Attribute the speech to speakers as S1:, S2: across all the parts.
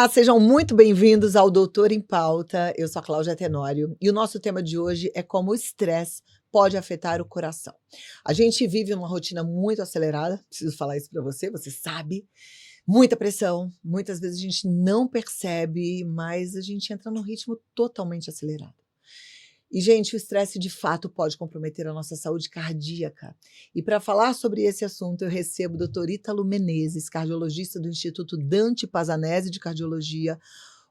S1: Olá, sejam muito bem-vindos ao Doutor em Pauta. Eu sou a Cláudia Tenório e o nosso tema de hoje é como o estresse pode afetar o coração. A gente vive uma rotina muito acelerada, preciso falar isso para você, você sabe. Muita pressão, muitas vezes a gente não percebe, mas a gente entra num ritmo totalmente acelerado. E, gente, o estresse de fato pode comprometer a nossa saúde cardíaca. E para falar sobre esse assunto, eu recebo o Dr. Ítalo Menezes, cardiologista do Instituto Dante Pazanese de Cardiologia,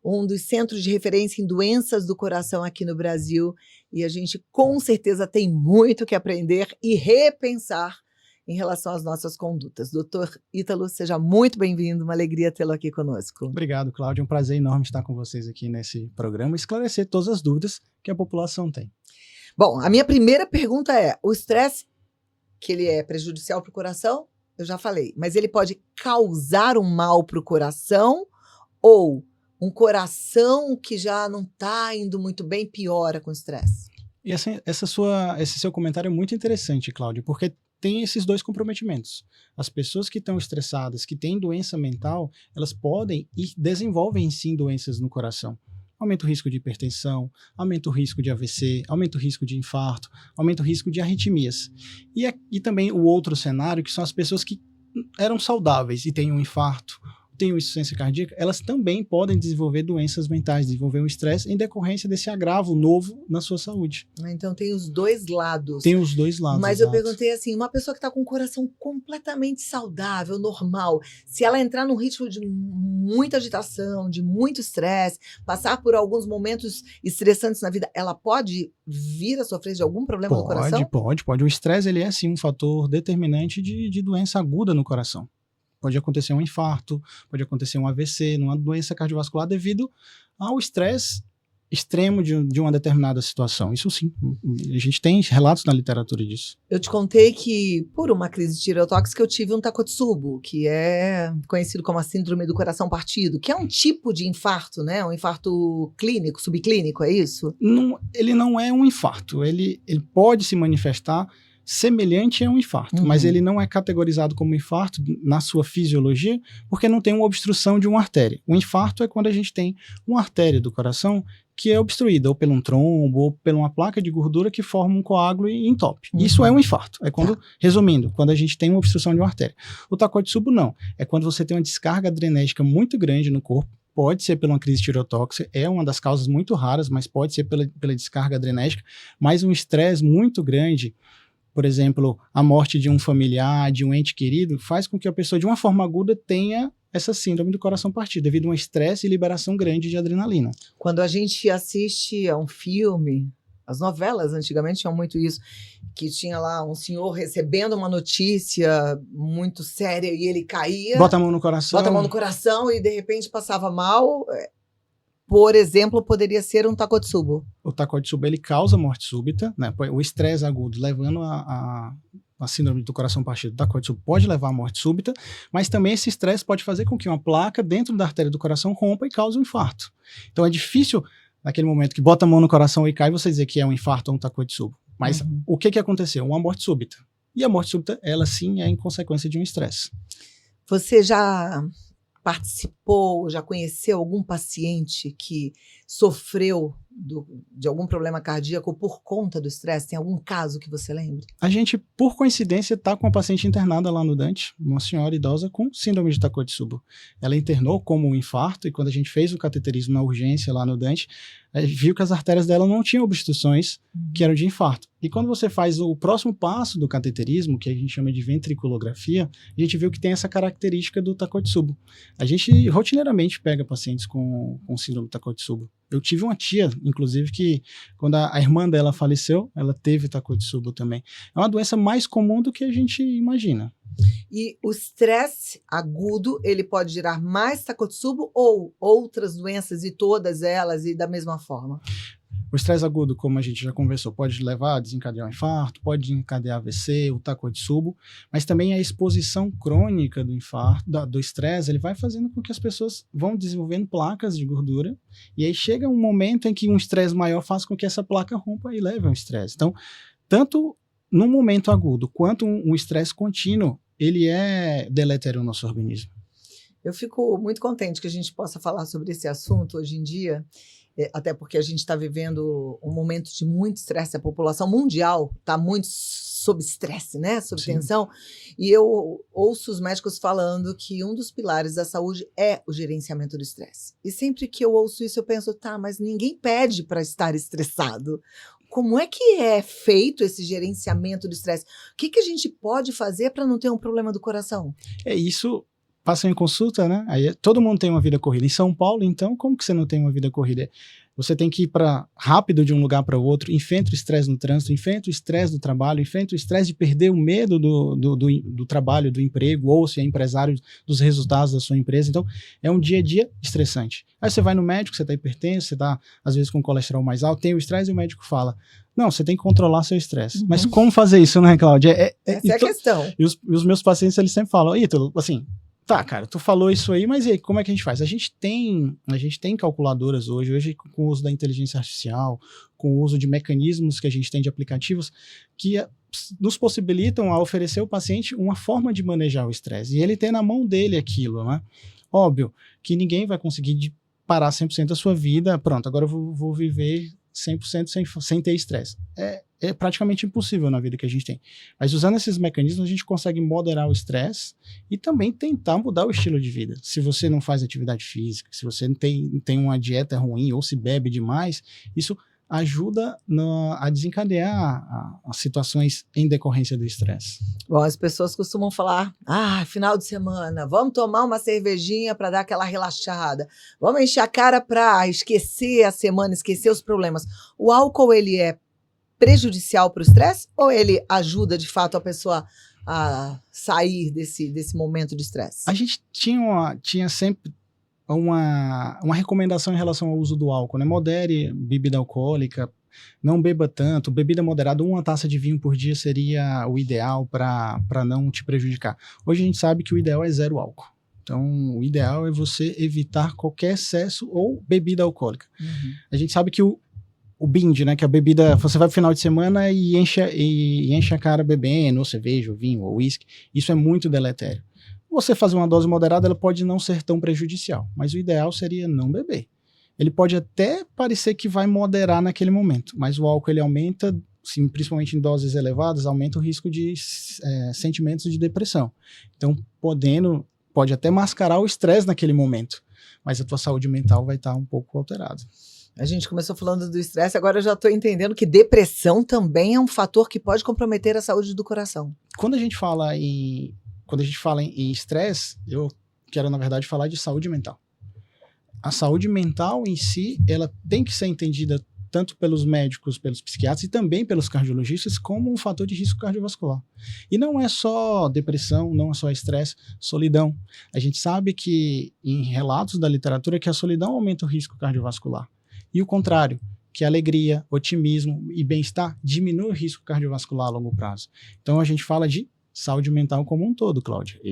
S1: um dos centros de referência em doenças do coração aqui no Brasil. E a gente com certeza tem muito que aprender e repensar em relação às nossas condutas. Doutor Ítalo, seja muito bem-vindo, uma alegria tê-lo aqui conosco.
S2: Obrigado, Cláudia, é um prazer enorme estar com vocês aqui nesse programa e esclarecer todas as dúvidas que a população tem.
S1: Bom, a minha primeira pergunta é, o estresse, que ele é prejudicial para o coração, eu já falei, mas ele pode causar um mal para o coração ou um coração que já não está indo muito bem piora com o estresse?
S2: E esse seu comentário é muito interessante, Cláudia, porque tem esses dois comprometimentos. As pessoas que estão estressadas, que têm doença mental, elas podem e desenvolvem sim doenças no coração. Aumenta o risco de hipertensão, aumenta o risco de AVC, aumenta o risco de infarto, aumenta o risco de arritmias. E também o outro cenário, que são as pessoas que eram saudáveis e têm um infarto, têm uma insuficiência cardíaca, elas também podem desenvolver doenças mentais, desenvolver um estresse em decorrência desse agravo novo na sua saúde.
S1: Então tem os dois lados.
S2: Tem os dois lados,
S1: Mas
S2: exato.
S1: Eu perguntei assim, uma pessoa que está com o coração completamente saudável, normal, se ela entrar num ritmo de muita agitação, de muito estresse, passar por alguns momentos estressantes na vida, ela pode vir a sofrer de algum problema no coração?
S2: Pode. O estresse, ele é sim um fator determinante de doença aguda no coração. Pode acontecer um infarto, pode acontecer um AVC, uma doença cardiovascular devido ao estresse extremo de uma determinada situação. Isso sim, a gente tem relatos na literatura disso.
S1: Eu te contei que, por uma crise tireotóxica, eu tive um Takotsubo, que é conhecido como a síndrome do coração partido, que é um tipo de infarto, né? Um infarto clínico, subclínico, é isso?
S2: Não, ele não é um infarto, ele pode se manifestar semelhante a um infarto, mas ele não é categorizado como infarto na sua fisiologia, porque não tem uma obstrução de uma artéria. O infarto é quando a gente tem uma artéria do coração que é obstruída, ou por um trombo, ou por uma placa de gordura que forma um coágulo e entope. Isso é um infarto. É quando, resumindo, quando a gente tem uma obstrução de uma artéria. O Takotsubo não. É quando você tem uma descarga adrenérgica muito grande no corpo. Pode ser por uma crise tireotóxica, é uma das causas muito raras, mas pode ser pela descarga adrenérgica, mas um estresse muito grande, por exemplo, a morte de um familiar, de um ente querido, faz com que a pessoa, de uma forma aguda, tenha essa síndrome do coração partido, devido a um estresse e liberação grande de adrenalina.
S1: Quando a gente assiste a um filme, as novelas antigamente tinham muito isso, que tinha lá um senhor recebendo uma notícia muito séria e ele caía.
S2: Bota a mão no coração
S1: e de repente passava mal. Por exemplo, poderia ser um Takotsubo.
S2: O Takotsubo, ele causa morte súbita, né? O estresse agudo levando a síndrome do coração partido, o Takotsubo pode levar à morte súbita, mas também esse estresse pode fazer com que uma placa dentro da artéria do coração rompa e cause um infarto. Então é difícil, naquele momento que bota a mão no coração e cai, você dizer que é um infarto ou um Takotsubo. Mas o que aconteceu? Uma morte súbita. E a morte súbita, ela sim é em consequência de um estresse.
S1: Você já participou, já conheceu algum paciente que sofreu de algum problema cardíaco por conta do estresse? Tem algum caso que você lembre?
S2: A gente, por coincidência, está com uma paciente internada lá no Dante, uma senhora idosa com síndrome de Takotsubo. Ela internou como um infarto e quando a gente fez o cateterismo na urgência lá no Dante, viu que as artérias dela não tinham obstruções que eram de infarto. E quando você faz o próximo passo do cateterismo, que a gente chama de ventriculografia, a gente viu que tem essa característica do Takotsubo. A gente rotineiramente pega pacientes com síndrome de Takotsubo. Eu tive uma tia, inclusive, que quando a irmã dela faleceu, ela teve Takotsubo também. É uma doença mais comum do que a gente imagina.
S1: E o estresse agudo, ele pode gerar mais Takotsubo ou outras doenças e todas elas e da mesma forma?
S2: O estresse agudo, como a gente já conversou, pode levar a desencadear um infarto, pode desencadear AVC, o Takotsubo, mas também a exposição crônica do infarto, do estresse, ele vai fazendo com que as pessoas vão desenvolvendo placas de gordura, e aí chega um momento em que um estresse maior faz com que essa placa rompa e leve ao estresse. Então, tanto no momento agudo quanto um estresse contínuo, ele é deletério ao nosso organismo.
S1: Eu fico muito contente que a gente possa falar sobre esse assunto hoje em dia, até porque a gente está vivendo um momento de muito estresse, a população mundial está muito sob estresse, né? Sob
S2: Sim.
S1: tensão, e eu ouço os médicos falando que um dos pilares da saúde é o gerenciamento do estresse. E sempre que eu ouço isso, eu penso, tá, mas ninguém pede para estar estressado. Como é que é feito esse gerenciamento do estresse? O que a gente pode fazer para não ter um problema do coração?
S2: É isso. Passam em consulta, né? Aí todo mundo tem uma vida corrida. Em São Paulo, então, como que você não tem uma vida corrida? Você tem que ir rápido de um lugar para o outro, enfrenta o estresse no trânsito, enfrenta o estresse do trabalho, enfrenta o estresse de perder o medo do trabalho, do emprego, ou se é empresário, dos resultados da sua empresa. Então, é um dia a dia estressante. Aí você vai no médico, você está hipertenso, você está, às vezes, com colesterol mais alto, tem o estresse e o médico fala, não, você tem que controlar seu estresse.
S1: Uhum.
S2: Mas como fazer isso, né, Cláudia?
S1: Essa é a questão.
S2: E os meus pacientes, eles sempre falam, Ítalo, assim, tá, cara, tu falou isso aí, mas e aí, como é que a gente faz? A gente tem calculadoras hoje com o uso da inteligência artificial, com o uso de mecanismos que a gente tem de aplicativos que nos possibilitam a oferecer ao paciente uma forma de manejar o estresse. E ele tem na mão dele aquilo, né? Óbvio que ninguém vai conseguir parar 100% da sua vida, pronto, agora eu vou viver 100% sem ter estresse. É praticamente impossível na vida que a gente tem. Mas usando esses mecanismos, a gente consegue moderar o estresse e também tentar mudar o estilo de vida. Se você não faz atividade física, se você tem uma dieta ruim ou se bebe demais, isso ajuda a desencadear as situações em decorrência do estresse.
S1: Bom, as pessoas costumam falar, final de semana, vamos tomar uma cervejinha para dar aquela relaxada, vamos encher a cara para esquecer a semana, esquecer os problemas. O álcool, ele é prejudicial para o estresse ou ele ajuda, de fato, a pessoa a sair desse momento de estresse?
S2: A gente tinha sempre uma recomendação em relação ao uso do álcool, né? Modere bebida alcoólica, não beba tanto, bebida moderada, 1 taça de vinho por dia seria o ideal para não te prejudicar. Hoje a gente sabe que o ideal é 0 álcool. Então, o ideal é você evitar qualquer excesso ou bebida alcoólica.
S1: Uhum.
S2: A gente sabe que o binge, né, que a bebida, você vai pro final de semana e enche a cara bebendo, ou cerveja, ou vinho, ou uísque, isso é muito deletério. Você fazer uma dose moderada, ela pode não ser tão prejudicial, mas o ideal seria não beber. Ele pode até parecer que vai moderar naquele momento, mas o álcool ele aumenta, sim, principalmente em doses elevadas, aumenta o risco de sentimentos de depressão. Então, pode até mascarar o estresse naquele momento, mas a tua saúde mental vai estar um pouco alterada.
S1: A gente começou falando do estresse, agora eu já estou entendendo que depressão também é um fator que pode comprometer a saúde do coração.
S2: Quando a gente fala em estresse, eu quero, na verdade, falar de saúde mental. A saúde mental em si, ela tem que ser entendida tanto pelos médicos, pelos psiquiatras e também pelos cardiologistas como um fator de risco cardiovascular. E não é só depressão, não é só estresse, solidão. A gente sabe que, em relatos da literatura, que a solidão aumenta o risco cardiovascular. E o contrário, que a alegria, otimismo e bem-estar diminui o risco cardiovascular a longo prazo. Então a gente fala de saúde mental como um todo, Cláudia. É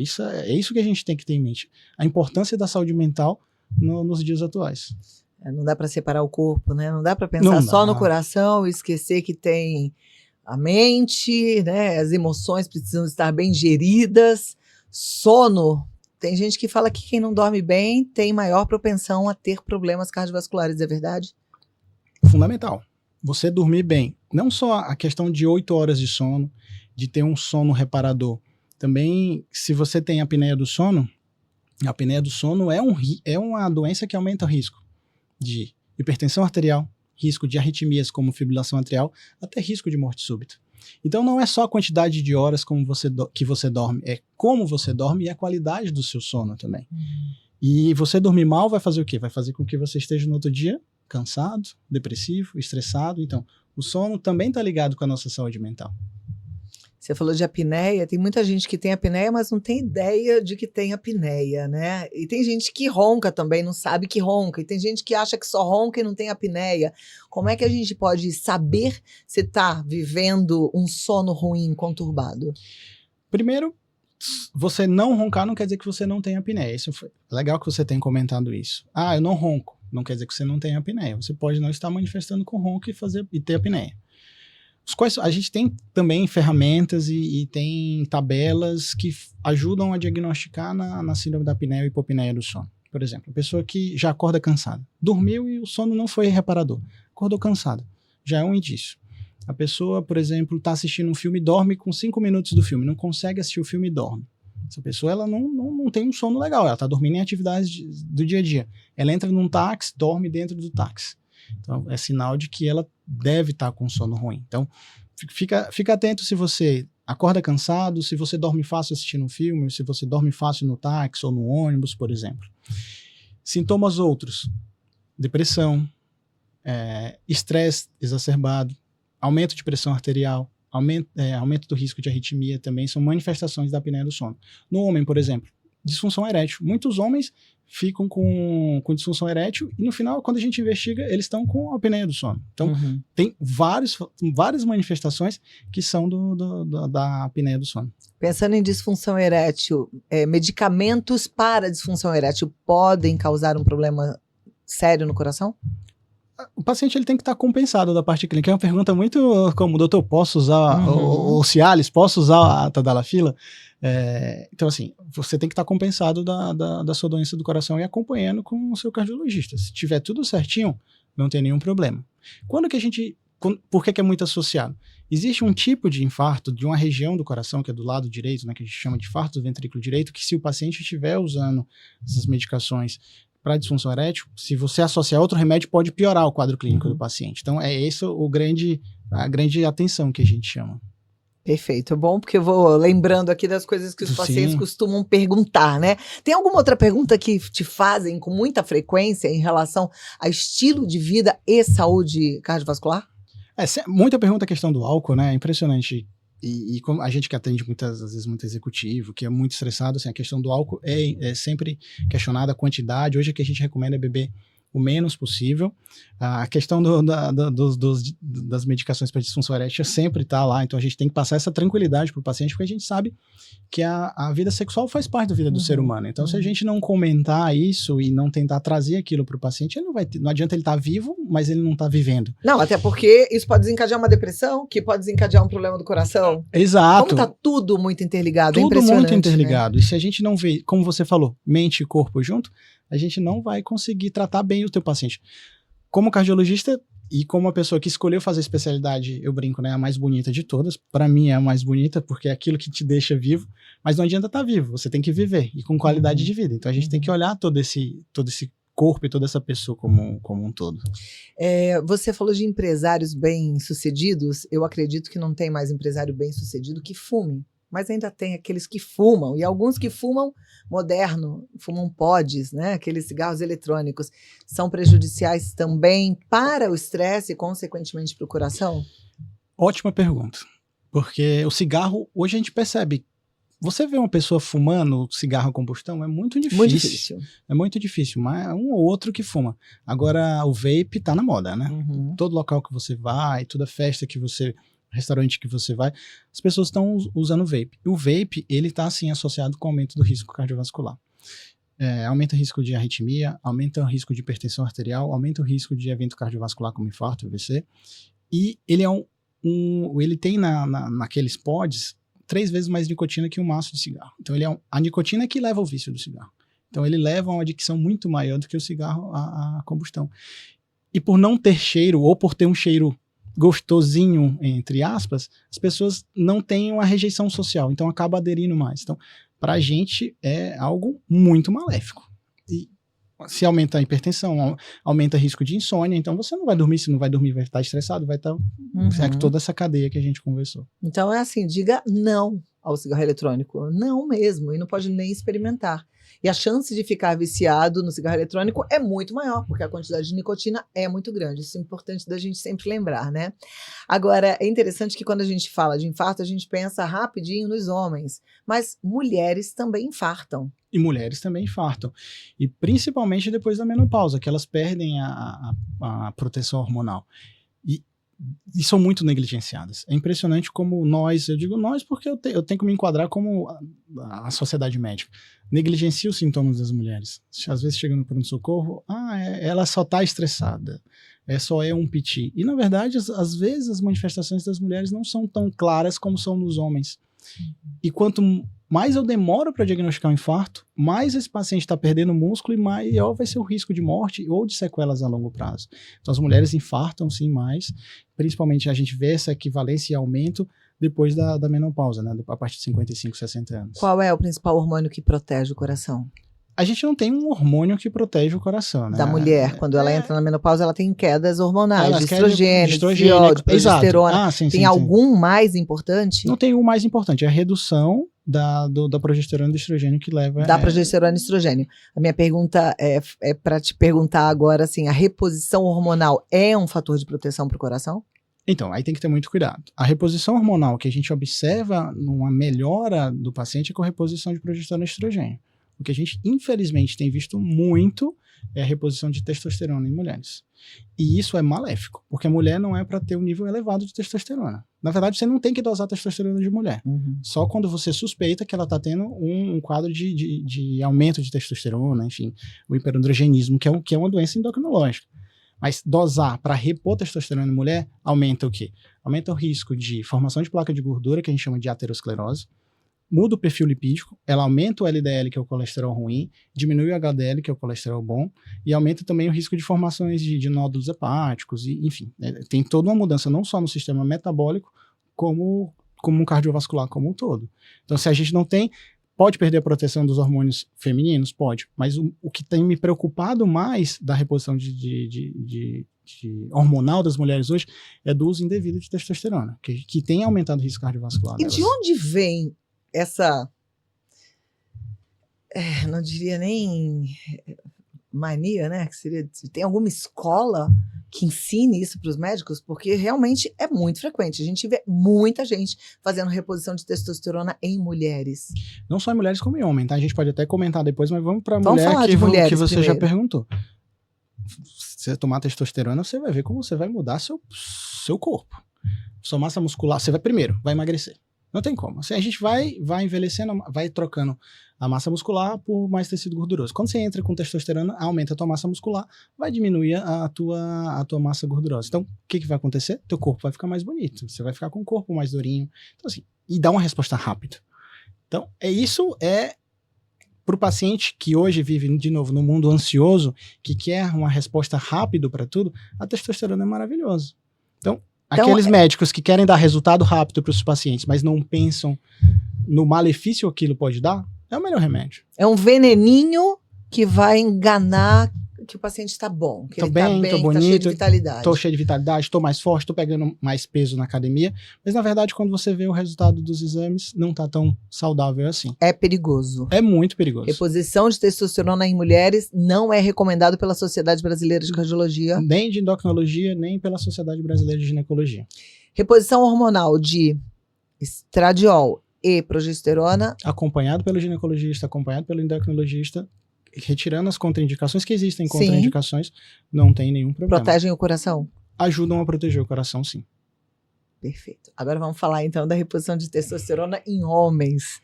S2: isso que a gente tem que ter em mente. A importância da saúde mental nos dias atuais.
S1: Não dá para separar o corpo, né? Não dá para pensar só no coração e esquecer que tem a mente, né? As emoções precisam estar bem geridas. Sono. Tem gente que fala que quem não dorme bem tem maior propensão a ter problemas cardiovasculares, é verdade?
S2: Fundamental. Você dormir bem. Não só a questão de 8 horas de sono, de ter um sono reparador. Também, se você tem apneia do sono, a apneia do sono é uma doença que aumenta o risco de hipertensão arterial, risco de arritmias como fibrilação atrial, até risco de morte súbita. Então não é só a quantidade de horas que você dorme, é como você dorme e a qualidade do seu sono também. E você dormir mal vai fazer o quê? Vai fazer com que você esteja no outro dia cansado, depressivo, estressado. Então, o sono também está ligado com a nossa saúde mental.
S1: Você falou de apneia, tem muita gente que tem apneia, mas não tem ideia de que tem apneia, né? E tem gente que ronca também, não sabe que ronca. E tem gente que acha que só ronca e não tem apneia. Como é que a gente pode saber se está vivendo um sono ruim, conturbado?
S2: Primeiro, você não roncar não quer dizer que você não tem apneia. Isso foi legal que você tenha comentado isso. Eu não ronco. Não quer dizer que você não tem apneia. Você pode não estar manifestando com ronco e ter apneia. A gente tem também ferramentas e tem tabelas que ajudam a diagnosticar na síndrome da apneia e hipopneia do sono. Por exemplo, a pessoa que já acorda cansada. Dormiu e o sono não foi reparador. Acordou cansada. Já é um indício. A pessoa, por exemplo, está assistindo um filme e dorme com 5 minutos do filme. Não consegue assistir o filme e dorme. Essa pessoa ela não tem um sono legal. Ela está dormindo em atividades do dia a dia. Ela entra num táxi, dorme dentro do táxi. Então, é sinal de que ela deve estar com sono ruim. Então, fica atento se você acorda cansado, se você dorme fácil assistindo um filme, se você dorme fácil no táxi ou no ônibus, por exemplo. Sintomas outros: depressão, estresse exacerbado, aumento de pressão arterial, aumento do risco de arritmia também são manifestações da apneia do sono. No homem, por exemplo, disfunção erétil. Muitos homens ficam com disfunção erétil e no final, quando a gente investiga, eles estão com apneia do sono. Então, tem várias manifestações que são da apneia do sono.
S1: Pensando em disfunção erétil, medicamentos para disfunção erétil podem causar um problema sério no coração?
S2: O paciente ele tem que estar compensado da parte clínica. É uma pergunta muito como, doutor, posso usar o Cialis? Posso usar a Tadalafila? Então, assim, você tem que estar compensado da sua doença do coração e acompanhando com o seu cardiologista. Se tiver tudo certinho, não tem nenhum problema. Por que é muito associado? Existe um tipo de infarto de uma região do coração, que é do lado direito, né, que a gente chama de infarto do ventrículo direito, que se o paciente estiver usando essas medicações para disfunção erétil, se você associar outro remédio, pode piorar o quadro clínico do paciente. Então, é esse a grande atenção que a gente chama.
S1: Perfeito, é bom porque eu vou lembrando aqui das coisas que os pacientes costumam perguntar, né? Tem alguma outra pergunta que te fazem com muita frequência em relação a estilo de vida e saúde cardiovascular?
S2: Muita pergunta a questão do álcool, né? É impressionante. E como a gente que atende às vezes muito executivo, que é muito estressado, assim, a questão do álcool é sempre questionada, a quantidade. Hoje o que a gente recomenda é beber o menos possível. A questão das medicações para disfunção erétil sempre está lá, então a gente tem que passar essa tranquilidade para o paciente, porque a gente sabe que a vida sexual faz parte da vida do ser humano. Então, se a gente não comentar isso e não tentar trazer aquilo para o paciente, ele não adianta ele estar vivo, mas ele não está vivendo.
S1: Não, até porque isso pode desencadear uma depressão, que pode desencadear um problema do coração.
S2: Exato.
S1: Como está tudo muito interligado,
S2: tudo muito interligado.
S1: Né?
S2: E se a gente não vê, como você falou, mente e corpo junto, a gente não vai conseguir tratar bem o teu paciente. Como cardiologista e como uma pessoa que escolheu fazer a especialidade, eu brinco, né, a mais bonita de todas, para mim é a mais bonita, porque é aquilo que te deixa vivo, mas não adianta estar vivo, você tem que viver, e com qualidade de vida. Então a gente tem que olhar todo esse corpo e toda essa pessoa como um todo.
S1: Você falou de empresários bem-sucedidos, eu acredito que não tem mais empresário bem-sucedido que fume. Mas ainda tem aqueles que fumam, e alguns que fumam moderno, fumam pods, né? Aqueles cigarros eletrônicos, são prejudiciais também para o estresse e, consequentemente, para o coração?
S2: Ótima pergunta, porque o cigarro, hoje a gente percebe, você vê uma pessoa fumando cigarro a combustão, é muito difícil.
S1: Muito difícil.
S2: É muito difícil, mas é um ou outro que fuma. Agora, o vape tá na moda, né? Todo local que você vai, toda festa que você... restaurante que você vai, as pessoas estão usando vape. E o vape, ele está, assim, associado com o aumento do risco cardiovascular. Aumenta o risco de arritmia, aumenta o risco de hipertensão arterial, aumenta o risco de evento cardiovascular como infarto, AVC. E ele ele tem naqueles pods 3 vezes mais nicotina que um maço de cigarro. Então, a nicotina é que leva ao vício do cigarro. Então, ele leva a uma adicção muito maior do que o cigarro à combustão. E por não ter cheiro, ou por ter um cheiro gostosinho, entre aspas, as pessoas não têm uma rejeição social, então acaba aderindo mais. Então, pra gente é algo muito maléfico. E se aumenta a hipertensão, aumenta o risco de insônia, então você não vai dormir, se não vai dormir vai estar estressado, vai estar toda essa cadeia que a gente conversou.
S1: Então é assim, diga não ao cigarro eletrônico, não mesmo, e não pode nem experimentar. E a chance de ficar viciado no cigarro eletrônico é muito maior, porque a quantidade de nicotina é muito grande. Isso é importante da gente sempre lembrar, né? Agora, é interessante que quando a gente fala de infarto, a gente pensa rapidinho nos homens, mas mulheres também infartam.
S2: E mulheres também infartam. E principalmente depois da menopausa, que elas perdem a proteção hormonal. E são muito negligenciadas. É impressionante como eu digo nós porque eu tenho que me enquadrar como a sociedade médica, negligencia os sintomas das mulheres. Às vezes chega no pronto-socorro, ela só está estressada, só é um piti. E, na verdade, às vezes as manifestações das mulheres não são tão claras como são nos homens. E quanto mais eu demoro para diagnosticar um infarto, mais esse paciente está perdendo músculo e maior vai ser o risco de morte ou de sequelas a longo prazo. Então, as mulheres infartam, sim, mais. Principalmente, a gente vê essa equivalência e aumento depois da menopausa, né? A partir de 55, 60 anos.
S1: Qual é o principal hormônio que protege o coração?
S2: A gente não tem um hormônio que protege o coração, né?
S1: Da mulher, quando ela entra na menopausa, ela tem quedas hormonais, de
S2: estrogênio,
S1: de estradiol, de progesterona.
S2: Sim,
S1: tem
S2: sim,
S1: algum mais importante?
S2: Não tem o mais importante, é a redução da progesterona e do estrogênio que leva...
S1: Da progesterona e estrogênio. A minha pergunta é para te perguntar agora, assim, a reposição hormonal é um fator de proteção para o coração?
S2: Então, aí tem que ter muito cuidado. A reposição hormonal que a gente observa numa melhora do paciente é com a reposição de progesterona e estrogênio. O que a gente, infelizmente, tem visto muito é a reposição de testosterona em mulheres. E isso é maléfico, porque a mulher não é para ter um nível elevado de testosterona. Na verdade, você não tem que dosar testosterona de mulher. Só quando você suspeita que ela está tendo um quadro de aumento de testosterona, enfim, o hiperandrogenismo, que é uma doença endocrinológica. Mas dosar para repor testosterona em mulher aumenta o quê? Aumenta o risco de formação de placa de gordura, que a gente chama de aterosclerose, muda o perfil lipídico, ela aumenta o LDL, que é o colesterol ruim, diminui o HDL, que é o colesterol bom, e aumenta também o risco de formações de nódulos hepáticos, e, enfim, tem toda uma mudança não só no sistema metabólico, como um cardiovascular como um todo. Então, se a gente não tem, pode perder a proteção dos hormônios femininos? Pode, mas o que tem me preocupado mais da reposição de hormonal das mulheres hoje é do uso indevido de testosterona, que tem aumentado o risco cardiovascular.
S1: E de onde vem essa, não diria nem mania, né? Que seria, tem alguma escola que ensine isso para os médicos? Porque realmente é muito frequente. A gente vê muita gente fazendo reposição de testosterona em mulheres.
S2: Não só em mulheres como em homens, tá? A gente pode até comentar depois, mas vamos para a
S1: mulher
S2: que você primeiro já perguntou. Se você tomar testosterona, você vai ver como você vai mudar seu corpo. Sua massa muscular, você vai emagrecer. Não tem como. Assim, a gente vai envelhecendo, vai trocando a massa muscular por mais tecido gorduroso. Quando você entra com testosterona, aumenta a tua massa muscular, vai diminuir a tua massa gordurosa. Então, o que vai acontecer? Teu corpo vai ficar mais bonito. Você vai ficar com o corpo mais durinho. Então, assim, e dá uma resposta rápida. Então, isso é para o paciente que hoje vive, de novo, no mundo ansioso, que quer uma resposta rápida para tudo, a testosterona é maravilhosa. Então, aqueles médicos que querem dar resultado rápido para os pacientes, mas não pensam no malefício que aquilo pode dar, é o melhor remédio.
S1: É um veneninho que vai enganar que o paciente está bom, que ele está bem,
S2: tô bonito,
S1: tá cheio de vitalidade.
S2: Tô cheio de vitalidade, tô mais forte, tô pegando mais peso na academia, mas na verdade quando você vê o resultado dos exames, não tá tão saudável assim.
S1: É perigoso.
S2: É muito perigoso.
S1: Reposição de testosterona em mulheres não é recomendado pela Sociedade Brasileira de Cardiologia.
S2: Nem de endocrinologia, nem pela Sociedade Brasileira de Ginecologia.
S1: Reposição hormonal de estradiol e progesterona.
S2: Acompanhado pelo ginecologista, acompanhado pelo endocrinologista, retirando as contraindicações que existem, contraindicações, não tem nenhum problema.
S1: Protegem o coração?
S2: Ajudam a proteger o coração, sim.
S1: Perfeito. Agora vamos falar então da reposição de testosterona em homens.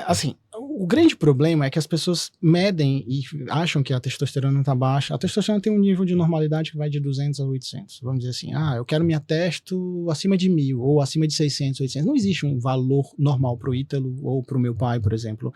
S2: Assim, o grande problema é que as pessoas medem e acham que a testosterona está baixa. A testosterona tem um nível de normalidade que vai de 200 a 800. Vamos dizer assim, eu quero minha testo acima de 1000 ou acima de 600, 800. Não existe um valor normal para o Ítalo ou para o meu pai, por exemplo.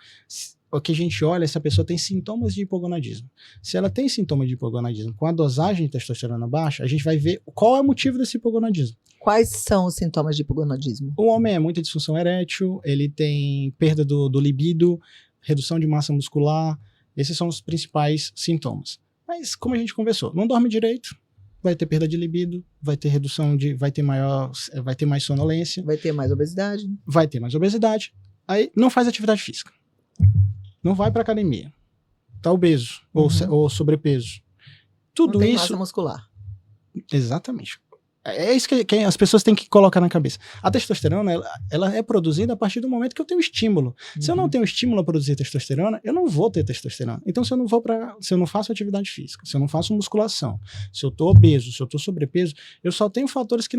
S2: O que a gente olha é se a pessoa tem sintomas de hipogonadismo. Se ela tem sintoma de hipogonadismo com a dosagem de testosterona baixa, a gente vai ver qual é o motivo desse hipogonadismo.
S1: Quais são os sintomas de hipogonadismo?
S2: O homem é muita disfunção erétil, ele tem perda do libido, redução de massa muscular, esses são os principais sintomas. Mas, como a gente conversou, não dorme direito, vai ter perda de libido, vai ter vai ter mais sonolência.
S1: Vai ter mais obesidade.
S2: Vai ter mais obesidade. Aí não faz atividade física. Não vai para academia. Tá obeso ou sobrepeso. Tudo
S1: não tem
S2: isso.
S1: Massa muscular.
S2: Exatamente. É isso que as pessoas têm que colocar na cabeça. A testosterona, ela é produzida a partir do momento que eu tenho estímulo. Se eu não tenho estímulo a produzir testosterona, eu não vou ter testosterona. Então, se eu não faço atividade física, se eu não faço musculação, se eu tô obeso, se eu tô sobrepeso, eu só tenho fatores que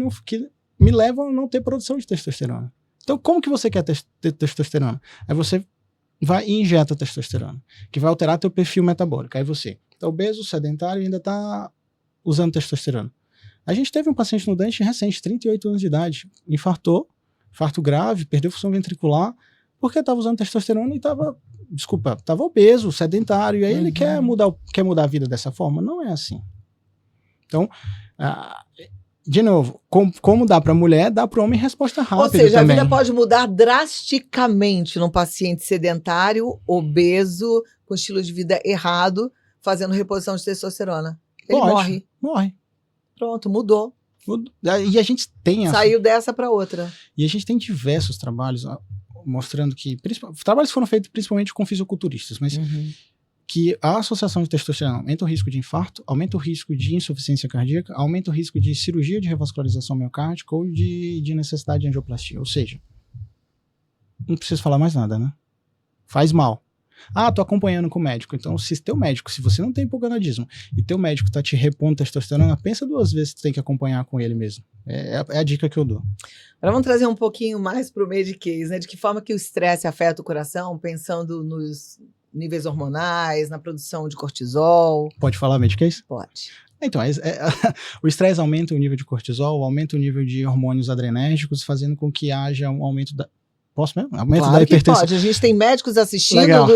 S2: me levam a não ter produção de testosterona. Então, como que você quer ter testosterona? Aí você vai e injeta testosterona, que vai alterar teu perfil metabólico. Aí você Tá obeso, sedentário e ainda tá usando testosterona. A gente teve um paciente no Dante recente, 38 anos de idade, infartou, infarto grave, perdeu função ventricular, porque estava usando testosterona e estava obeso, sedentário, e aí ele quer mudar a vida dessa forma. Não é assim. Então, de novo, como dá para a mulher, dá para o homem resposta rápida.
S1: Ou seja,
S2: também.
S1: A vida pode mudar drasticamente num paciente sedentário, obeso, com estilo de vida errado, fazendo reposição de testosterona. Ele morre. Pronto, mudou.
S2: E a gente tem
S1: saiu dessa para outra.
S2: E a gente tem diversos trabalhos mostrando que trabalhos foram feitos principalmente com fisiculturistas, mas que a associação de testosterona aumenta o risco de infarto, aumenta o risco de insuficiência cardíaca, aumenta o risco de cirurgia de revascularização miocárdica ou de necessidade de angioplastia. Ou seja, não preciso falar mais nada, né? Faz mal. Tô acompanhando com o médico. Então, se você não tem hipogonadismo e teu médico tá te repondo testosterona, pensa 2 vezes que tu tem que acompanhar com ele mesmo. É a dica que eu dou.
S1: Agora vamos trazer um pouquinho mais pro meio de case, né? De que forma que o estresse afeta o coração, pensando nos níveis hormonais, na produção de cortisol.
S2: Pode falar meio de case?
S1: Pode.
S2: Então, o estresse aumenta o nível de cortisol, aumenta o nível de hormônios adrenérgicos, fazendo com que haja um aumento da... Posso mesmo? Aumento
S1: claro
S2: da hipertensão.
S1: Pode. A gente tem médicos assistindo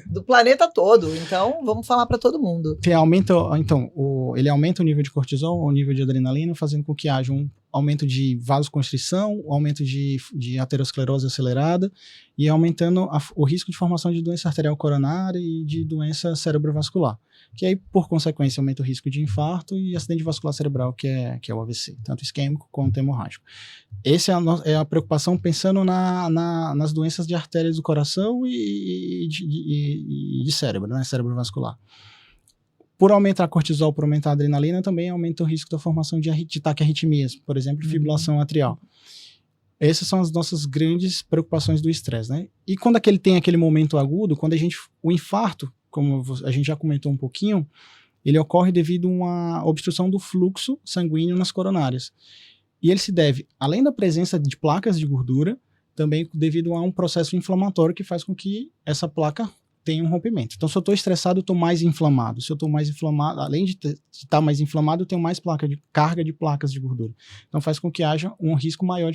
S1: do planeta todo, então vamos falar para todo mundo.
S2: Ele aumenta o nível de cortisol, o nível de adrenalina, fazendo com que haja um aumento de vasoconstrição, aumento de aterosclerose acelerada e aumentando o risco de formação de doença arterial coronária e de doença cerebrovascular, que aí, por consequência, aumenta o risco de infarto e acidente vascular cerebral, que é o AVC, tanto isquêmico quanto hemorrágico. Essa é a preocupação pensando nas doenças de artérias do coração e de cérebro, né, cerebrovascular. Por aumentar cortisol, por aumentar a adrenalina, também aumenta o risco da formação de taquiarritmias, por exemplo, fibrilação atrial. Essas são as nossas grandes preocupações do estresse, né? E quando tem aquele momento agudo, o infarto, como a gente já comentou um pouquinho, ele ocorre devido a uma obstrução do fluxo sanguíneo nas coronárias. E ele se deve, além da presença de placas de gordura, também devido a um processo inflamatório que faz com que essa placa tenha um rompimento. Então, se eu estou estressado, eu estou mais inflamado. Se eu estou mais inflamado, além de estar mais inflamado, eu tenho mais carga de placas de gordura. Então, faz com que haja um risco maior,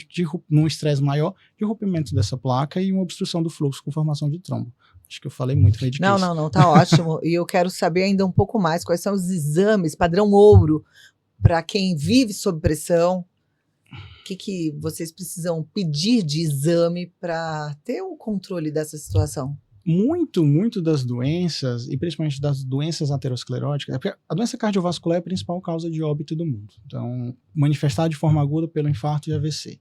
S2: num estresse maior, de rompimento dessa placa e uma obstrução do fluxo com formação de trombo. Acho que eu falei muito.
S1: Não, tá ótimo. E eu quero saber ainda um pouco mais quais são os exames, padrão ouro, para quem vive sob pressão. O que vocês precisam pedir de exame para ter um controle dessa situação?
S2: Muito das doenças, e principalmente das doenças ateroscleróticas, porque a doença cardiovascular é a principal causa de óbito do mundo. Então, manifestada de forma aguda pelo infarto e AVC.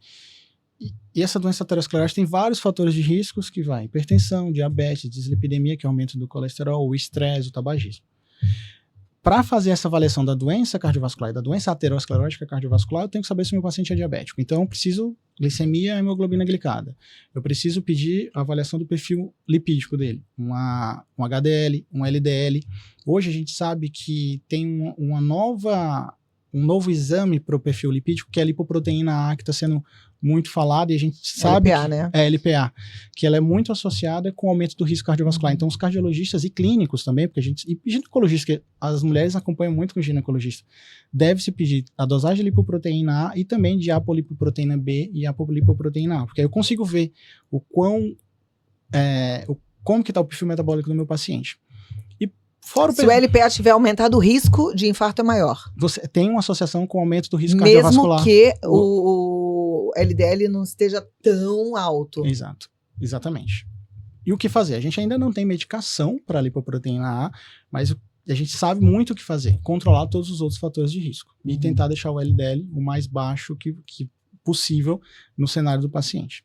S2: E essa doença aterosclerótica tem vários fatores de riscos que vai hipertensão, diabetes, dislipidemia, que é o aumento do colesterol, o estresse, o tabagismo. Para fazer essa avaliação da doença cardiovascular e da doença aterosclerótica cardiovascular, eu tenho que saber se o meu paciente é diabético. Então, eu preciso glicemia e hemoglobina glicada. Eu preciso pedir a avaliação do perfil lipídico dele, um HDL, um LDL. Hoje a gente sabe que tem um novo exame para o perfil lipídico, que é a lipoproteína A, que está sendo muito falada, e a gente sabe
S1: LPA, né?
S2: É LPA, que ela é muito associada com o aumento do risco cardiovascular. Então, os cardiologistas e clínicos também, e ginecologistas, que as mulheres acompanham muito com o ginecologista, deve-se pedir a dosagem de lipoproteína A e também de apolipoproteína B e apolipoproteína A, porque aí eu consigo ver como que está o perfil metabólico do meu paciente.
S1: Se o LPA tiver aumentado, o risco de infarto é maior.
S2: Você tem uma associação com o aumento do risco cardiovascular.
S1: Mesmo que o LDL não esteja tão alto.
S2: Exatamente. E o que fazer? A gente ainda não tem medicação para lipoproteína A, mas a gente sabe muito o que fazer. Controlar todos os outros fatores de risco. E tentar deixar o LDL o mais baixo que possível no cenário do paciente.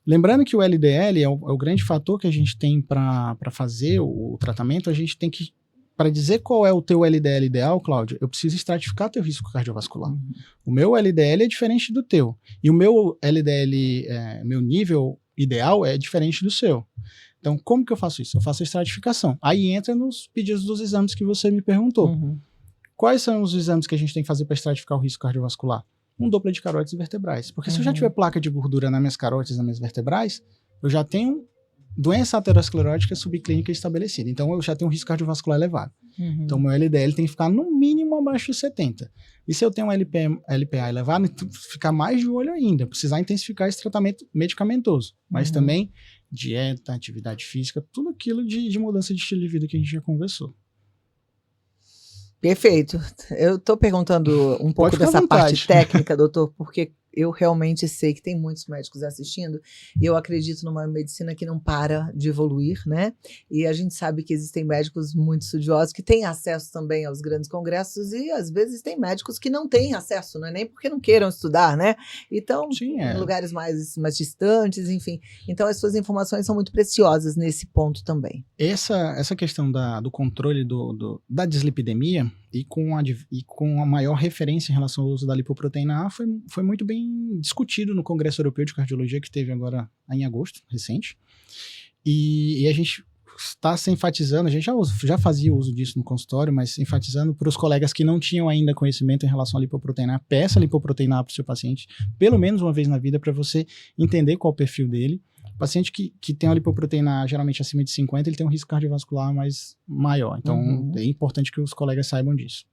S2: Lembrando que o LDL é o grande fator que a gente tem para fazer o tratamento. A gente tem que, para dizer qual é o teu LDL ideal, Cláudia, eu preciso estratificar teu risco cardiovascular. O meu LDL é diferente do teu. E o meu LDL, meu nível ideal é diferente do seu. Então, como que eu faço isso? Eu faço a estratificação. Aí entra nos pedidos dos exames que você me perguntou. Quais são os exames que a gente tem que fazer para estratificar o risco cardiovascular? Um Doppler de carótides vertebrais. Porque se eu já tiver placa de gordura nas minhas carótides, nas minhas vertebrais, eu já tenho doença aterosclerótica subclínica estabelecida. Então, eu já tenho um risco cardiovascular elevado. Então, meu LDL tem que ficar no mínimo abaixo de 70. E se eu tenho um LPA elevado, ficar mais de olho ainda, precisar intensificar esse tratamento medicamentoso. Mas também dieta, atividade física, tudo aquilo de mudança de estilo de vida que a gente já conversou.
S1: Perfeito. Eu estou perguntando um pouco dessa parte técnica, doutor, porque eu realmente sei que tem muitos médicos assistindo e eu acredito numa medicina que não para de evoluir, né? E a gente sabe que existem médicos muito estudiosos que têm acesso também aos grandes congressos e às vezes tem médicos que não têm acesso, não é nem porque não queiram estudar, né? Então, em lugares mais distantes, enfim. Então, as suas informações são muito preciosas nesse ponto também.
S2: Essa questão do controle da dislipidemia e com a maior referência em relação ao uso da lipoproteína A foi muito bem discutido no Congresso Europeu de Cardiologia que teve agora em agosto, recente. E a gente está se enfatizando, a gente já fazia uso disso no consultório, mas enfatizando para os colegas que não tinham ainda conhecimento em relação à lipoproteína A, peça a lipoproteína A para o seu paciente, pelo menos uma vez na vida, para você entender qual é o perfil dele. O paciente que tem uma lipoproteína A geralmente acima de 50, ele tem um risco cardiovascular maior. Então, é importante que os colegas saibam disso.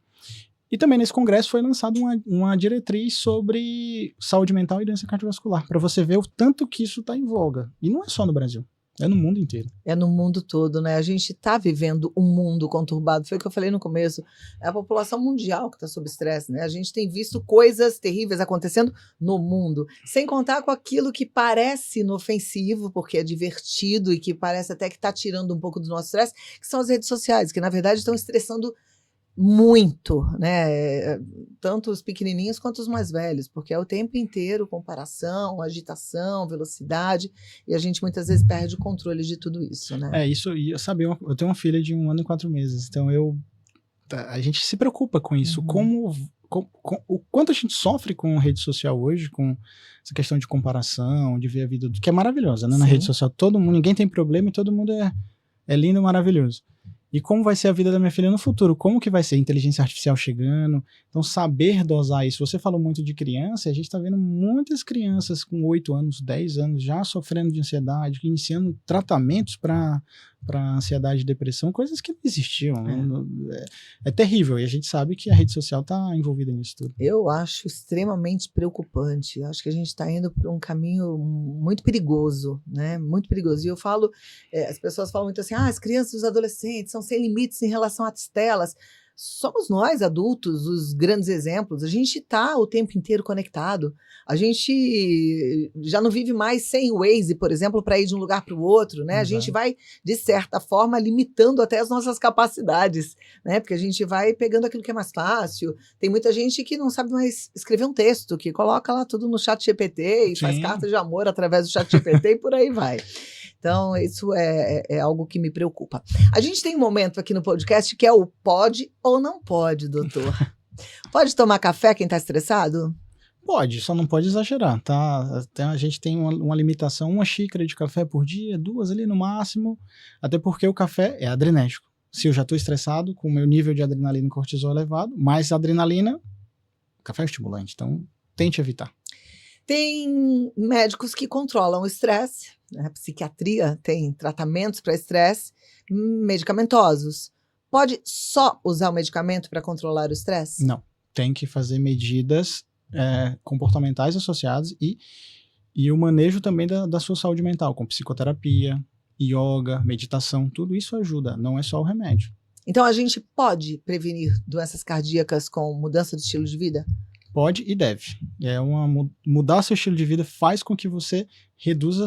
S2: E também nesse congresso foi lançada uma diretriz sobre saúde mental e doença cardiovascular, para você ver o tanto que isso está em voga. E não é só no Brasil. É no mundo inteiro.
S1: É no mundo todo, né? A gente está vivendo um mundo conturbado. Foi o que eu falei no começo. É a população mundial que está sob estresse, né? A gente tem visto coisas terríveis acontecendo no mundo. Sem contar com aquilo que parece inofensivo, porque é divertido e que parece até que está tirando um pouco do nosso estresse, que são as redes sociais, que na verdade estão estressando muito, né? Tanto os pequenininhos quanto os mais velhos, porque é o tempo inteiro comparação, agitação, velocidade, e a gente muitas vezes perde o controle de tudo isso, né?
S2: Isso, e sabe, eu tenho uma filha de 1 ano e 4 meses, então a gente se preocupa com isso, o quanto a gente sofre com rede social hoje, com essa questão de comparação, de ver a vida, que é maravilhosa, né? Na rede social, ninguém tem problema e todo mundo é lindo e maravilhoso. E como vai ser a vida da minha filha no futuro? Como que vai ser a inteligência artificial chegando? Então, saber dosar isso. Você falou muito de criança, a gente está vendo muitas crianças com 8 anos, 10 anos, já sofrendo de ansiedade, iniciando tratamentos para ansiedade e depressão, coisas que não existiam. É terrível, e a gente sabe que a rede social está envolvida nisso tudo.
S1: Eu acho extremamente preocupante. Eu acho que a gente está indo por um caminho muito perigoso, né? Muito perigoso. E eu falo, as pessoas falam muito assim, as crianças e os adolescentes são sem limites em relação às telas. Somos nós, adultos, os grandes exemplos. A gente está o tempo inteiro conectado. A gente já não vive mais sem o Waze, por exemplo, para ir de um lugar para o outro, né?
S2: Exato.
S1: A gente vai, de certa forma, limitando até as nossas capacidades, né? Porque a gente vai pegando aquilo que é mais fácil. Tem muita gente que não sabe mais escrever um texto, que coloca lá tudo no ChatGPT e faz carta de amor através do ChatGPT e por aí vai. Então, isso é algo que me preocupa. A gente tem um momento aqui no podcast que é o pode ou não pode, doutor. Pode tomar café quem está estressado?
S2: Pode, só não pode exagerar, tá? A gente tem uma limitação, 1 xícara de café por dia, 2 ali no máximo, até porque o café é adrenérgico. Se eu já estou estressado, com o meu nível de adrenalina e cortisol elevado, mais adrenalina, o café é estimulante, então tente evitar.
S1: Tem médicos que controlam o estresse, né? A psiquiatria tem tratamentos para estresse medicamentosos. Pode só usar o medicamento para controlar o estresse?
S2: Não, tem que fazer medidas comportamentais associadas e o manejo também da sua saúde mental, com psicoterapia, yoga, meditação, tudo isso ajuda, não é só o remédio.
S1: Então a gente pode prevenir doenças cardíacas com mudança de estilo de vida?
S2: Pode e deve. Mudar seu estilo de vida faz com que você reduza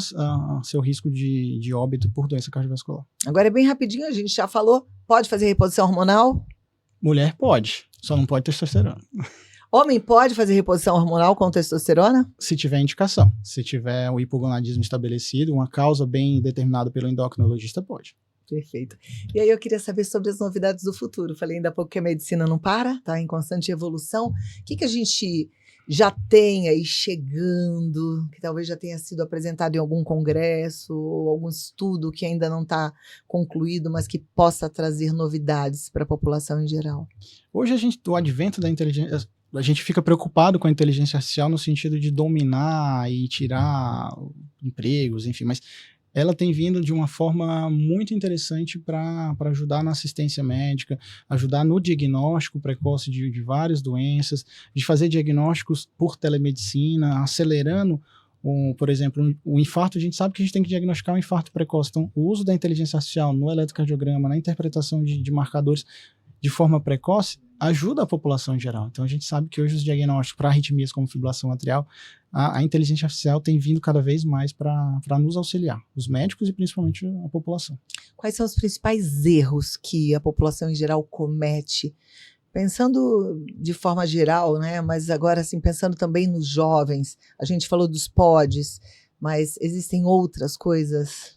S2: seu risco de óbito por doença cardiovascular.
S1: Agora é bem rapidinho, a gente já falou, pode fazer reposição hormonal?
S2: Mulher pode, só não pode testosterona.
S1: Homem pode fazer reposição hormonal com testosterona?
S2: Se tiver indicação. Se tiver o hipogonadismo estabelecido, uma causa bem determinada pelo endocrinologista, pode.
S1: Perfeito. E aí eu queria saber sobre as novidades do futuro. Falei ainda há pouco que a medicina não para, está em constante evolução. O que a gente já tem aí chegando, que talvez já tenha sido apresentado em algum congresso, ou algum estudo que ainda não está concluído, mas que possa trazer novidades para a população em geral?
S2: Hoje o advento da inteligência... A gente fica preocupado com a inteligência artificial no sentido de dominar e tirar empregos, enfim, mas ela tem vindo de uma forma muito interessante para ajudar na assistência médica, ajudar no diagnóstico precoce de várias doenças, de fazer diagnósticos por telemedicina, acelerando, por exemplo, o infarto. A gente sabe que a gente tem que diagnosticar um infarto precoce. Então, o uso da inteligência artificial no eletrocardiograma, na interpretação de marcadores de forma precoce, ajuda a população em geral. Então, a gente sabe que hoje os diagnósticos para arritmias como fibrilação atrial, a inteligência artificial tem vindo cada vez mais para nos auxiliar, os médicos e principalmente a população.
S1: Quais são os principais erros que a população em geral comete? Pensando de forma geral, né? Mas agora, assim, pensando também nos jovens, a gente falou dos pods, mas existem outras coisas.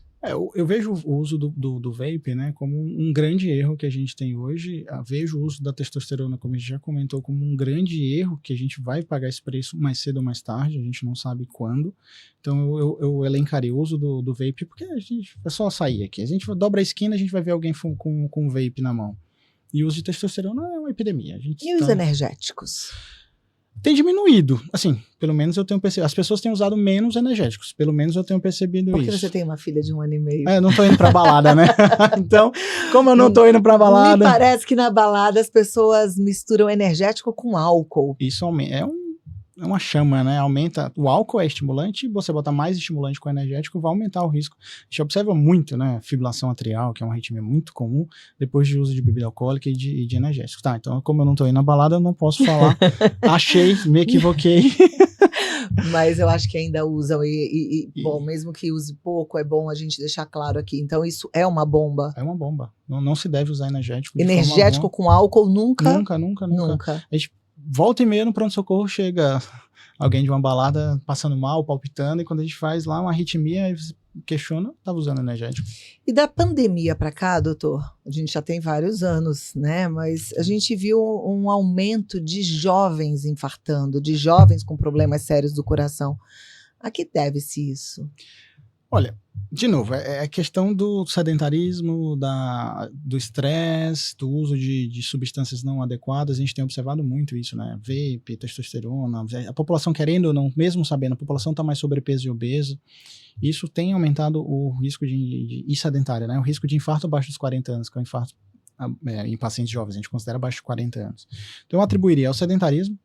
S2: Eu vejo o uso do vape, né, como um grande erro que a gente tem hoje. Vejo o uso da testosterona, como a gente já comentou, como um grande erro que a gente vai pagar esse preço mais cedo ou mais tarde, a gente não sabe quando. Então eu elencaria o uso do vape, porque a gente é só sair aqui. A gente dobra a esquina, a gente vai ver alguém com vape na mão. E o uso de testosterona é uma epidemia.
S1: E os energéticos?
S2: Tem diminuído, assim, pelo menos eu tenho percebido. As pessoas têm usado menos energéticos, pelo menos eu tenho percebido isso.
S1: Porque você tem uma filha de 1 ano e meio.
S2: Eu não tô indo pra balada, né? Então, como eu não tô indo pra balada...
S1: Me parece que na balada as pessoas misturam energético com álcool.
S2: Isso é uma chama, né? Aumenta. O álcool é estimulante, você botar mais estimulante com energético vai aumentar o risco. A gente observa muito, né? Fibrilação atrial, que é uma arritmia muito comum, depois de uso de bebida alcoólica e de energéticos. Tá, então, como eu não tô indo na balada, eu não posso falar. Achei, me equivoquei.
S1: Mas eu acho que ainda usam. Bom, mesmo que use pouco, é bom a gente deixar claro aqui. Então, isso é uma bomba.
S2: É uma bomba. Não se deve usar energético.
S1: Energético com álcool nunca?
S2: Nunca. A gente volta e meia no pronto-socorro chega alguém de uma balada passando mal, palpitando, e quando a gente faz lá uma arritmia, aí você questiona, estava usando energético.
S1: E da pandemia para cá, doutor, a gente já tem vários anos, né? Mas a gente viu um aumento de jovens infartando, de jovens com problemas sérios do coração. A que deve-se isso?
S2: Olha, de novo, é questão do sedentarismo, do estresse, do uso de substâncias não adequadas. A gente tem observado muito isso, né? Vape, testosterona, a população querendo ou não, mesmo sabendo, a população está mais sobrepeso e obesa. Isso tem aumentado o risco e sedentária, né? O risco de infarto abaixo dos 40 anos, que é o infarto em pacientes jovens, a gente considera abaixo de 40 anos. Então eu atribuiria ao sedentarismo,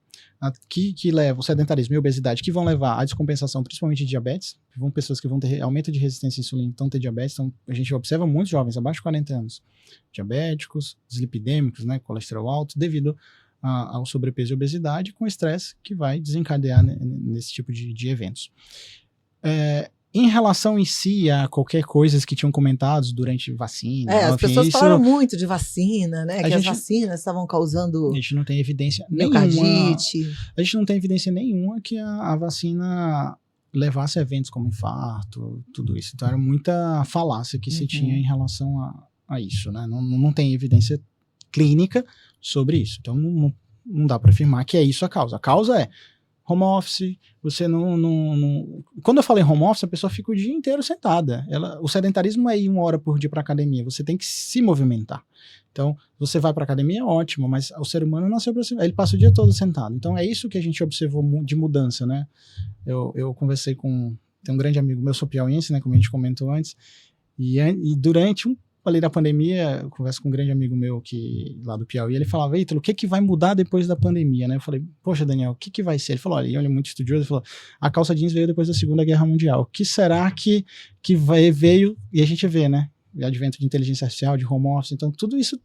S2: que leva o sedentarismo e a obesidade, que vão levar à descompensação, principalmente de diabetes. Vão pessoas que vão ter aumento de resistência à insulina, então ter diabetes. Então a gente observa muitos jovens abaixo de 40 anos, diabéticos, dislipidêmicos, né, colesterol alto, devido ao sobrepeso e obesidade, com estresse que vai desencadear nesse tipo de eventos. Em relação em si a qualquer coisa que tinham comentado durante vacina...
S1: as pessoas falaram muito de vacina, né? Que as vacinas estavam causando...
S2: A gente não tem evidência
S1: miocardite.
S2: A gente não tem evidência nenhuma que a vacina levasse a eventos como infarto, tudo isso. Então era muita falácia que se tinha em relação a isso, né? Não tem evidência clínica sobre isso. Então não dá para afirmar que é isso a causa. A causa é home office, você não... Quando eu falei home office, a pessoa fica o dia inteiro sentada. O sedentarismo não é ir 1 hora por dia para academia, você tem que se movimentar. Então, você vai para academia, ótimo, mas o ser humano nasceu para ele passa o dia todo sentado. Então, é isso que a gente observou de mudança, né? Eu conversei tem um grande amigo meu, sou piauiense, né, como a gente comentou antes, e durante ali da pandemia, eu converso com um grande amigo meu lá do Piauí, ele falava, Ítalo, o que vai mudar depois da pandemia, né? Eu falei, poxa, Daniel, o que vai ser? Ele falou, olha, ele é muito estudioso, ele falou, a calça jeans veio depois da Segunda Guerra Mundial. O que será que veio? E a gente vê, né? O advento de inteligência artificial, de home office, então tudo isso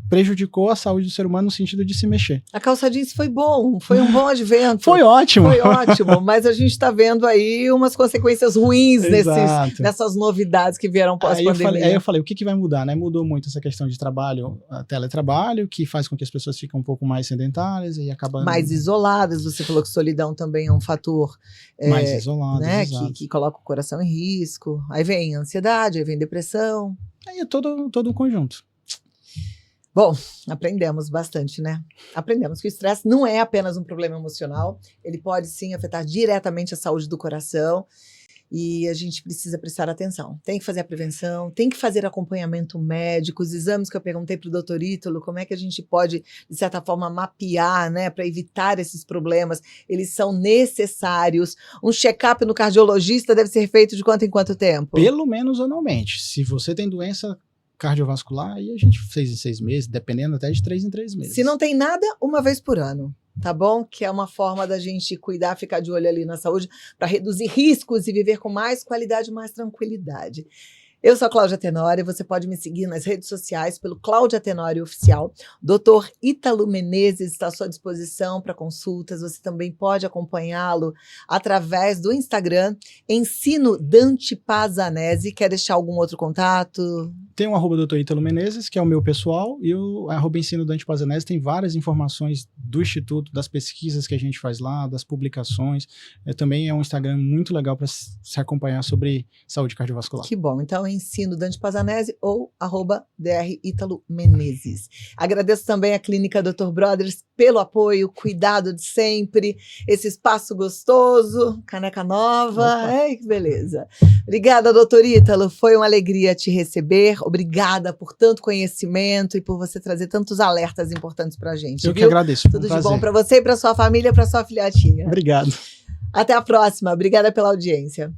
S2: prejudicou a saúde do ser humano no sentido de se mexer.
S1: A calça jeans foi bom, foi um bom advento.
S2: Foi ótimo.
S1: Foi ótimo, mas a gente está vendo aí umas consequências ruins nessas novidades que vieram pós-pandemia.
S2: Aí eu falei, o que vai mudar, né? Mudou muito essa questão de trabalho, teletrabalho, que faz com que as pessoas fiquem um pouco mais sedentárias e acabam...
S1: Mais isoladas, você falou que solidão também é um fator...
S2: mais isoladas,
S1: né? Que coloca o coração em risco. Aí vem ansiedade, aí vem depressão.
S2: Aí é todo um conjunto.
S1: Bom, aprendemos bastante, né? Aprendemos que o estresse não é apenas um problema emocional, ele pode sim afetar diretamente a saúde do coração. E a gente precisa prestar atenção. Tem que fazer a prevenção, tem que fazer acompanhamento médico, os exames que eu perguntei para o doutor Ítalo, como é que a gente pode, de certa forma, mapear, né, para evitar esses problemas. Eles são necessários. Um check-up no cardiologista deve ser feito de quanto em quanto tempo?
S2: Pelo menos anualmente. Se você tem doença cardiovascular, aí a gente fez em 6 meses, dependendo até de 3 em 3 meses.
S1: Se não tem nada, uma vez por ano. Tá bom? Que é uma forma da gente cuidar, ficar de olho ali na saúde, para reduzir riscos e viver com mais qualidade e mais tranquilidade. Eu sou a Cláudia Tenório, você pode me seguir nas redes sociais pelo Cláudia Tenório Oficial. Dr. Ítalo Menezes está à sua disposição para consultas. Você também pode acompanhá-lo através do Instagram, Ensino Dante Pazanese. Quer deixar algum outro contato?
S2: Tem o @Dr. Ítalo Menezes, que é o meu pessoal, e o @Ensino Dante Pazanese tem várias informações do Instituto, das pesquisas que a gente faz lá, das publicações. Também é um Instagram muito legal para se acompanhar sobre saúde cardiovascular.
S1: Que bom. Então, Ensino Dante Pazanese ou @Dr. Ítalo Menezes. Agradeço também a Clínica Dr. Brothers pelo apoio, cuidado de sempre, esse espaço gostoso, caneca nova. Ai, que beleza. Obrigada, doutor Ítalo. Foi uma alegria te receber. Obrigada por tanto conhecimento e por você trazer tantos alertas importantes pra gente.
S2: Eu que agradeço.
S1: Tudo de bom pra você e pra sua família e pra sua filhotinha.
S2: Obrigado.
S1: Até a próxima. Obrigada pela audiência.